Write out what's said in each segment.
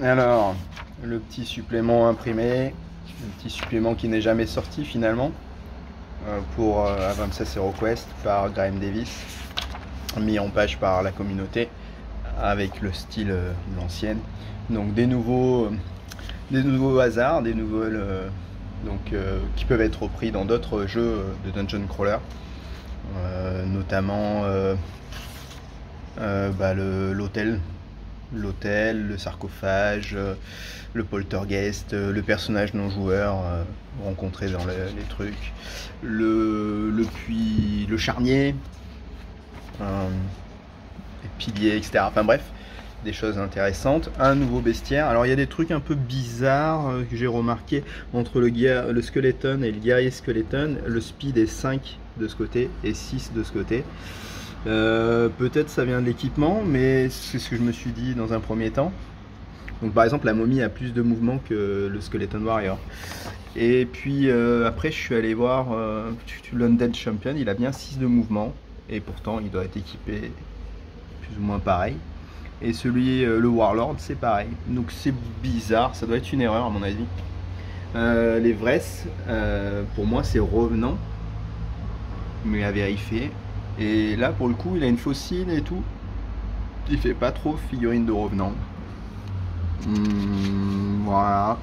Alors, le petit supplément imprimé, le petit supplément qui n'est jamais sorti finalement, pour Adventures HeroQuest par Graham Davis, mis en page par la communauté, avec le style de l'ancienne. Donc des nouveaux hasards, des nouvelles qui peuvent être repris dans d'autres jeux de Dungeon Crawler, notamment l'hôtel, le sarcophage, le poltergeist, le personnage non joueur rencontré dans les trucs, le puits, le charnier, les piliers, etc. Enfin bref, des choses intéressantes. Un nouveau bestiaire. Alors il y a des trucs un peu bizarres que j'ai remarqué entre le skeleton et le guerrier skeleton. Le speed est 5 de ce côté et 6 de ce côté. Peut-être ça vient de l'équipement, mais c'est ce que je me suis dit dans un premier temps. Donc par exemple la momie a plus de mouvement que le Skeleton Warrior. Et puis après je suis allé voir l'Undead Champion, il a bien 6 de mouvement et pourtant il doit être équipé plus ou moins pareil. Et celui, le Warlord, c'est pareil. Donc c'est bizarre, ça doit être une erreur à mon avis. Les Vress, pour moi c'est revenant, mais à vérifier. Et là pour le coup il a une fossile et tout. Il fait pas trop figurine de revenant. Voilà.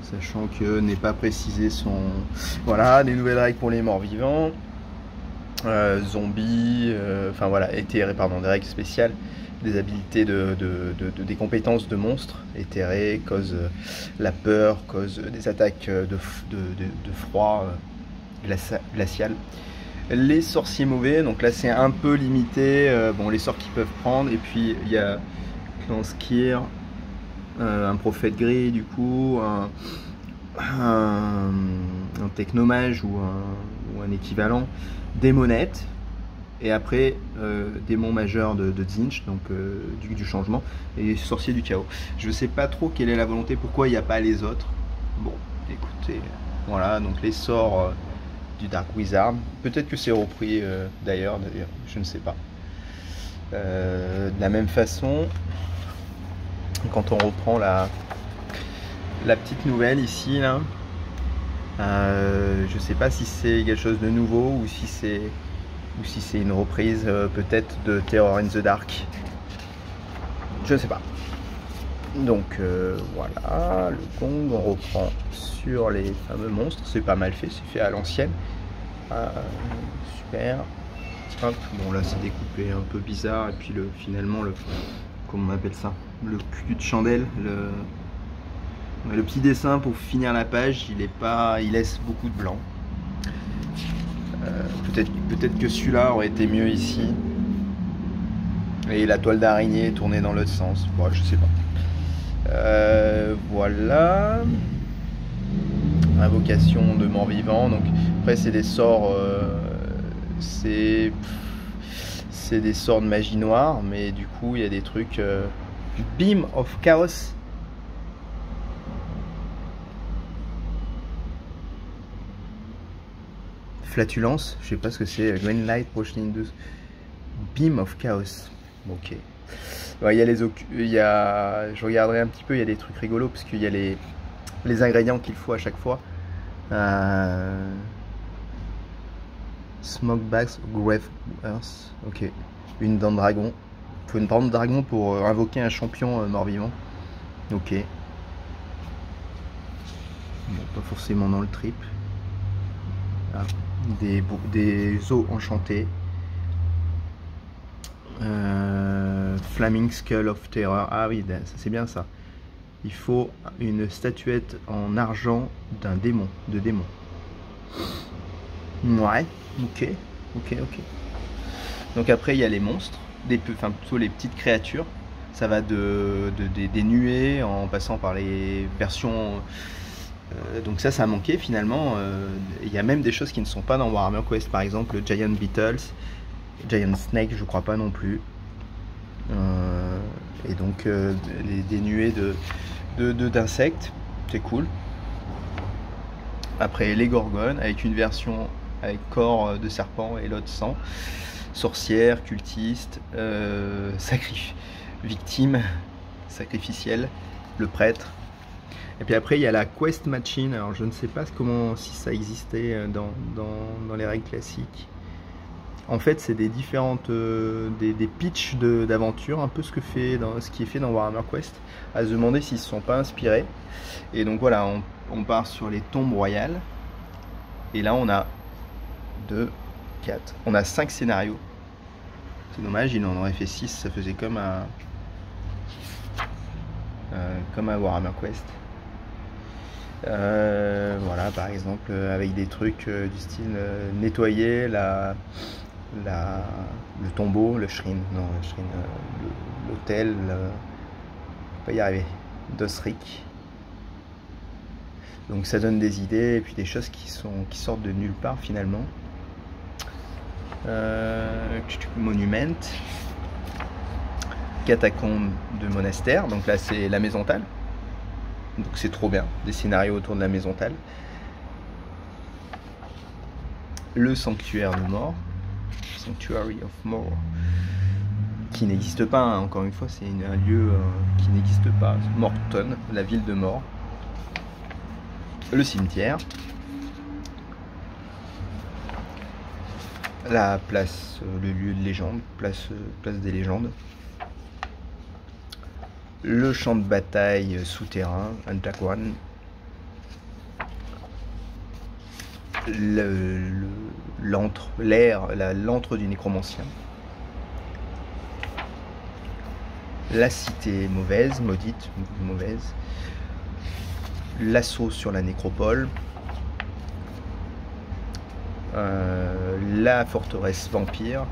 Sachant que n'est pas précisé son... Voilà, des nouvelles règles pour les morts vivants. Zombies, enfin voilà, éthérés, pardon, des règles spéciales. Des habilités des compétences de monstres éthérés, cause la peur, cause des attaques de froid glacial. Les sorciers mauvais, donc là c'est un peu limité, bon les sorts qu'ils peuvent prendre, et puis il y a Clan Skir, un prophète gris du coup, un technomage ou un équivalent, démonette, et après démon majeur de Tzeentch, donc du changement, et sorcier du chaos. Je sais pas trop quelle est la volonté, pourquoi il n'y a pas les autres. Bon, écoutez, voilà, donc les sorts du Dark Wizard. Peut-être que c'est repris d'ailleurs, je ne sais pas. De la même façon, quand on reprend la petite nouvelle ici, là, je sais pas si c'est quelque chose de nouveau ou si c'est une reprise peut-être de Terror in the Dark. Je ne sais pas. Donc voilà, le Kong, on reprend sur les fameux monstres. C'est pas mal fait, c'est fait à l'ancienne. Super. Hop. Bon là c'est découpé un peu bizarre et puis finalement comment on appelle ça, le cul de chandelle, le petit dessin pour finir la page, il laisse beaucoup de blanc. Peut-être que celui-là aurait été mieux ici. Et la toile d'araignée tournée dans l'autre sens. Bon, je sais pas. Voilà. Invocation de mort-vivant. Donc après c'est des sorts. C'est des sorts de magie noire, mais du coup il y a des trucs. Beam of Chaos. Flatulence, je sais pas ce que c'est. Green Light Projection 12. Beam of Chaos. Ok. Ouais, je regarderai un petit peu, il y a des trucs rigolos parce qu'il y a les ingrédients qu'il faut à chaque fois. Smoke Bags, Grave Earth. Ok. Une dent de dragon. Il faut une dent de dragon pour invoquer un champion mort-vivant. Ok. Bon, pas forcément dans le trip. Ah. Des os enchantés. Flaming Skull of Terror. Ah oui, ça c'est bien ça. Il faut une statuette en argent d'un démon. Ouais, ok. Donc après il y a les monstres, plutôt les petites créatures. Ça va des nuées en passant par les versions. Donc ça a manqué finalement. Il y a même des choses qui ne sont pas dans Warhammer Quest, par exemple le Giant Beetles, Giant Snake, je crois pas non plus. Et donc des nuées d'insectes, c'est cool. Après les gorgones avec une version avec corps de serpent et l'autre sans. Sorcière, cultiste, victime, sacrificielle. le prêtre. Et puis après il y a la Quest Machine, alors je ne sais pas comment, si ça existait dans les règles classiques. En fait c'est des différentes des pitchs d'aventure, un peu ce qui est fait dans Warhammer Quest, à se demander s'ils ne se sont pas inspirés. Et donc voilà, on part sur les tombes royales, et là on a 2, 4, on a 5 scénarios. C'est dommage, il en aurait fait 6, ça faisait comme à Warhammer Quest. Voilà, par exemple, avec des trucs du style nettoyer le tombeau, le shrine, non, le shrine, l'hôtel, je vais pas y arriver, d'Osric. Donc ça donne des idées et puis des choses qui sortent de nulle part finalement. Monument, catacombe de monastère, donc là c'est la maison Tal, donc c'est trop bien, des scénarios autour de la maison Tal. Le sanctuaire de Mort, Sanctuary of Mort, qui n'existe pas, hein, encore une fois c'est un lieu qui n'existe pas, Morton, la ville de Mort. Le cimetière, la place, le lieu de légende, place des légendes, le champ de bataille souterrain, Antaquan, l'antre du nécromancien, la cité mauvaise, maudite, mauvaise, l'assaut sur la nécropole, la forteresse vampire.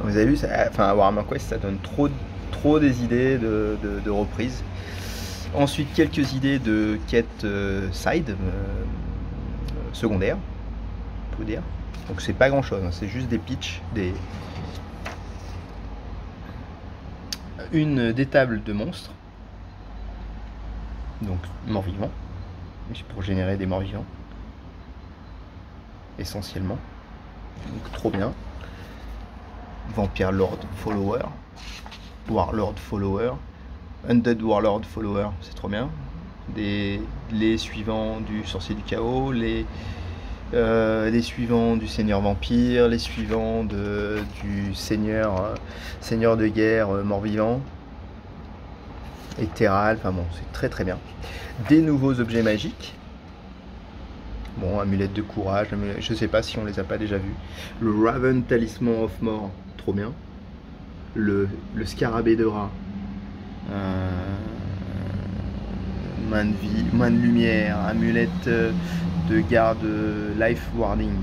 Vous avez vu, à Warhammer Quest ça donne trop des idées de reprises. Ensuite quelques idées de quêtes side, secondaires, on peut dire. Donc c'est pas grand chose, hein, c'est juste des pitchs, des tables de monstres, donc morts-vivants, pour générer des morts-vivants essentiellement, donc trop bien. Vampire Lord Follower, Warlord Follower, Undead Warlord Follower, c'est trop bien. Les suivants du Sorcier du Chaos, les suivants du Seigneur Vampire, les suivants du Seigneur de guerre mort-vivant, Etheral, enfin bon, c'est très très bien. Des nouveaux objets magiques. Bon, amulette de courage, je sais pas si on les a pas déjà vus. Le Raven Talisman of Mort, trop bien. Le Scarabée de rat. Main de vie, main de lumière, amulette de garde, life warning,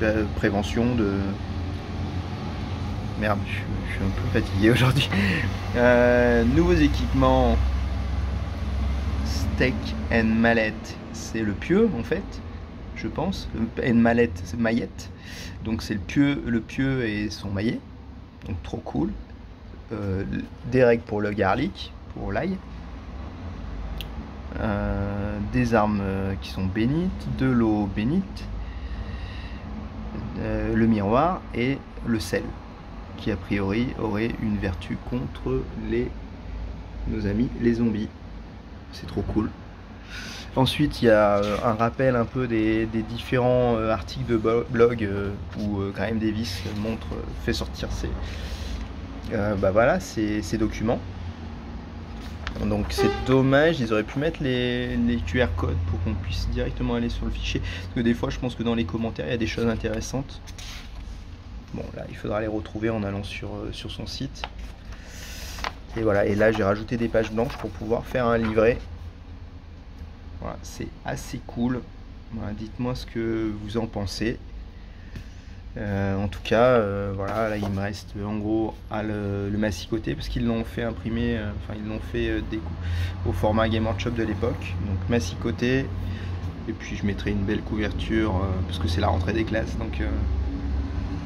de prévention, Merde, je suis un peu fatigué aujourd'hui. Nouveaux équipements. Steak and Mallet, c'est le pieu en fait, je pense. And Mallet, c'est maillette. Donc c'est le pieu et son maillet. Donc trop cool. Des règles pour le garlic, pour l'ail. Des armes qui sont bénites, de l'eau bénite, le miroir et le sel, qui a priori aurait une vertu contre nos amis les zombies. C'est trop cool. Ensuite il y a un rappel un peu des différents articles de blog où Graeme Davis fait sortir ces documents. Donc c'est dommage, ils auraient pu mettre les QR codes pour qu'on puisse directement aller sur le fichier, parce que des fois je pense que dans les commentaires il y a des choses intéressantes. Bon là il faudra les retrouver en allant sur son site. Et voilà, et là j'ai rajouté des pages blanches pour pouvoir faire un livret. Voilà, c'est assez cool. Voilà, dites-moi ce que vous en pensez. En tout cas, voilà, là il me reste en gros le massicoté, parce qu'ils l'ont fait imprimer, ils l'ont fait au format Game Workshop de l'époque. Donc massicoté, et puis je mettrai une belle couverture parce que c'est la rentrée des classes. Donc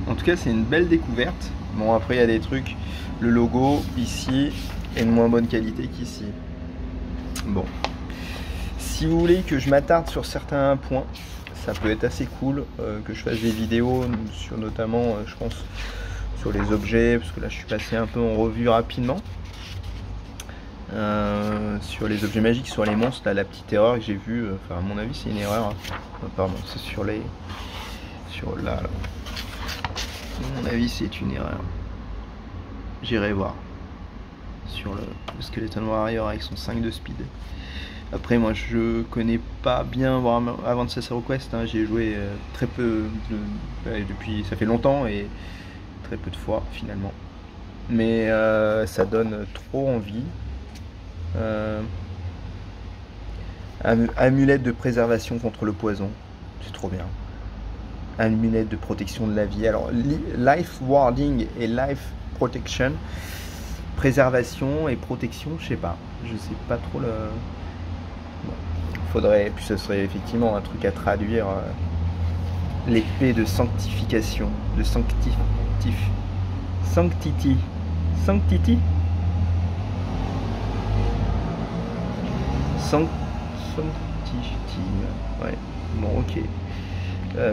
en tout cas c'est une belle découverte. Bon après il y a des trucs, le logo ici est de moins bonne qualité qu'ici. Bon, si vous voulez que je m'attarde sur certains points, ça peut être assez cool que je fasse des vidéos sur notamment je pense sur les objets, parce que là je suis passé un peu en revue rapidement. Sur les objets magiques, sur les monstres, là, la petite erreur que j'ai vue, enfin à mon avis c'est une erreur, pardon, c'est sur les... sur là, à mon avis c'est une erreur. J'irai voir sur le Skeleton Warrior avec son 5 de speed. Après moi je connais pas bien Advanced Quest, hein, j'y ai joué très peu depuis, ça fait longtemps et très peu de fois finalement. Mais ça donne trop envie. Amulette de préservation contre le poison, c'est trop bien. Amulette de protection de la vie. Alors life warding et life protection, préservation et protection, je sais pas trop le... Bon, faudrait, puis ce serait effectivement un truc à traduire. L'épée de sanctification, de sanctity. Ouais, bon, ok.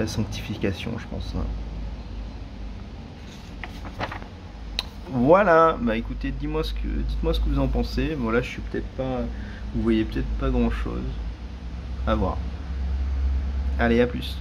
Sanctification, je pense. Hein. Voilà, bah écoutez, dites-moi ce que vous en pensez. Bon, là, je suis peut-être pas. Vous voyez peut-être pas grand chose. À voir. Allez, à plus.